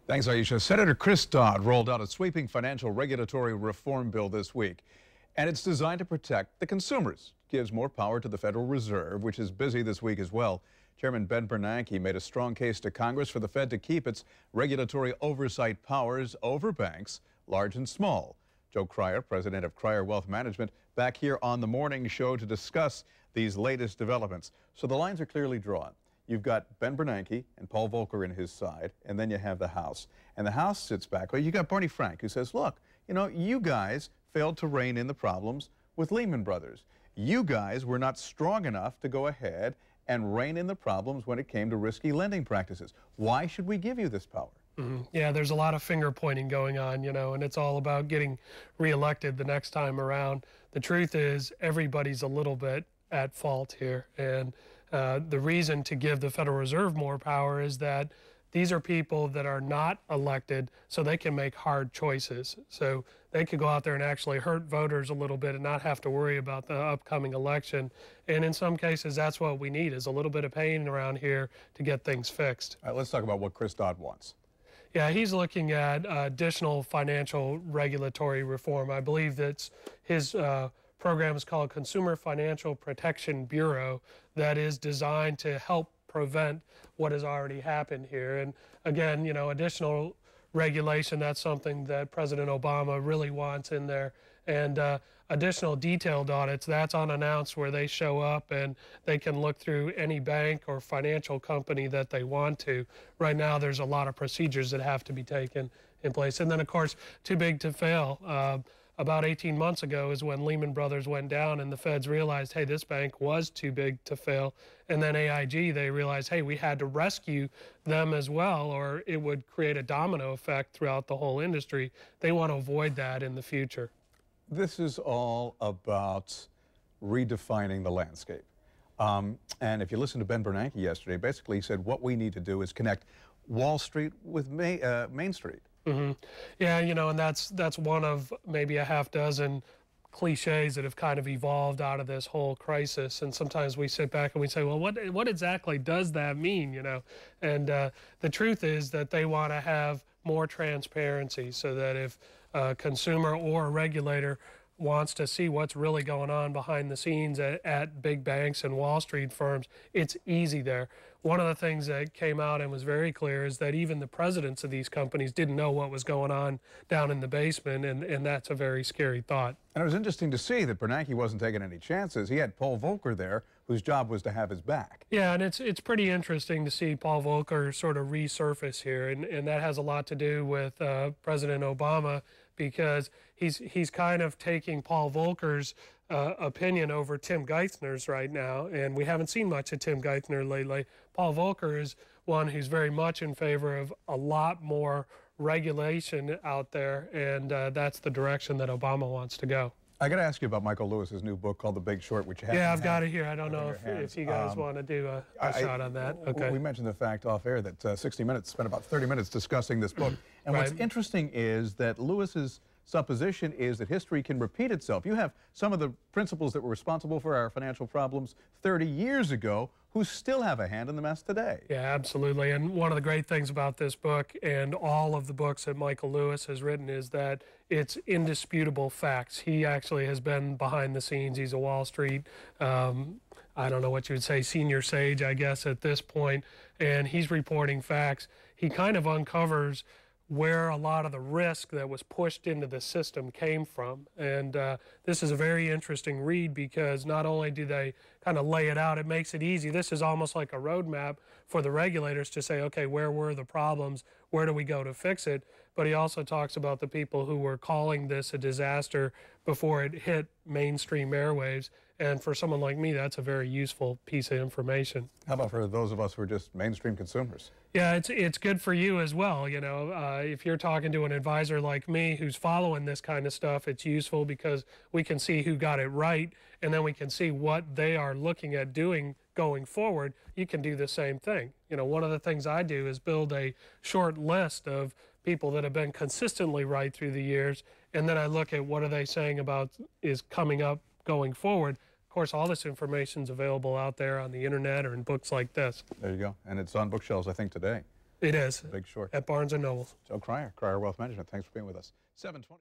Thanks, Aisha. Senator Chris Dodd rolled out a sweeping financial regulatory reform bill this week, and it's designed to protect the consumers. It gives more power to the Federal Reserve, which is busy this week as well. Chairman Ben Bernanke made a strong case to Congress for the Fed to keep its regulatory oversight powers over banks, large and small. Joe Krier, president of Krier Wealth Management, back here on the morning show to discuss these latest developments. So the lines are clearly drawn. You've got Ben Bernanke and Paul Volcker in his side, and then you have the House. And the House sits back. Well, you got Barney Frank, who says, look, you guys failed to rein in the problems with Lehman Brothers. You guys were not strong enough to go ahead and rein in the problems when it came to risky lending practices. Why should we give you this power? Yeah, there's a lot of finger pointing going on, and it's all about getting reelected the next time around. The truth is everybody's a little bit at fault here, and the reason to give the Federal Reserve more power is that these are people that are not elected, so they can make hard choices. So they could go out there and actually hurt voters a little bit and not have to worry about the upcoming election. And in some cases, that's what we need, is a little bit of pain around here to get things fixed. All right, let's talk about what Chris Dodd wants. Yeah, he's looking at additional financial regulatory reform. I believe that's his program is called Consumer Financial Protection Bureau, that is designed to help prevent what has already happened here. And again, additional regulation, that's something that President Obama really wants in there. And additional detailed audits, that's unannounced, where they show up and they can look through any bank or financial company that they want to. Right now, there's a lot of procedures that have to be taken in place. And then, of course, too big to fail. About 18 months ago is when Lehman Brothers went down and the feds realized, hey, this bank was too big to fail. And then AIG, they realized, hey, we had to rescue them as well, or it would create a domino effect throughout the whole industry. They want to avoid that in the future. This is all about redefining the landscape. And if you listen to Ben Bernanke yesterday, basically he said what we need to do is connect Wall Street with Main Street. Yeah, and that's one of maybe a half dozen cliches that have kind of evolved out of this whole crisis. And sometimes we sit back and we say, well, what exactly does that mean, And the truth is that they want to have more transparency, so that if a consumer or a regulator wants to see what's really going on behind the scenes at big banks and Wall Street firms, it's easy there. One of the things that came out and was very clear is that even the presidents of these companies didn't know what was going on down in the basement, and that's a very scary thought. And it was interesting to see that Bernanke wasn't taking any chances. He had Paul Volcker there, whose job was to have his back. Yeah, and it's pretty interesting to see Paul Volcker sort of resurface here, and that has a lot to do with President Obama, because he's kind of taking Paul Volcker's opinion over Tim Geithner's right now, and we haven't seen much of Tim Geithner lately. Paul Volcker is one who's very much in favor of a lot more regulation out there, and that's the direction that Obama wants to go. I got to ask you about Michael Lewis's new book called The Big Short, which you have. Yeah, I've got it here. I don't know if you guys want to do a shot on that. Okay. We mentioned the fact off air that 60 Minutes spent about 30 minutes discussing this book. And what's interesting is that Lewis's supposition is that history can repeat itself. You have some of the principals that were responsible for our financial problems 30 years ago who still have a hand in the mess today. Yeah, absolutely. And one of the great things about this book and all of the books that Michael Lewis has written is that it's indisputable facts. He actually has been behind the scenes. He's a Wall Street, I don't know what you would say, senior sage, I guess, at this point, and he's reporting facts. He kind of uncovers where a lot of the risk that was pushed into the system came from. And this is a very interesting read, because not only do they kind of lay it out, it makes it easy. This is almost like a roadmap for the regulators to say, okay, where were the problems? Where do we go to fix it? But he also talks about the people who were calling this a disaster before it hit mainstream airwaves. And for someone like me, that's a very useful piece of information. How about for those of us who are just mainstream consumers? Yeah, it's good for you as well. If you're talking to an advisor like me who's following this kind of stuff, it's useful because we can see who got it right, and then we can see what they are looking at doing going forward. You can do the same thing. One of the things I do is build a short list of people that have been consistently right through the years, and then I look at what are they saying about is coming up going forward. Of course, all this information is available out there on the internet or in books like this. There you go. And it's on bookshelves, I think, today. It is. Big Short. At Barnes & Noble. Joe Krier, Krier Wealth Management. Thanks for being with us. 7:20.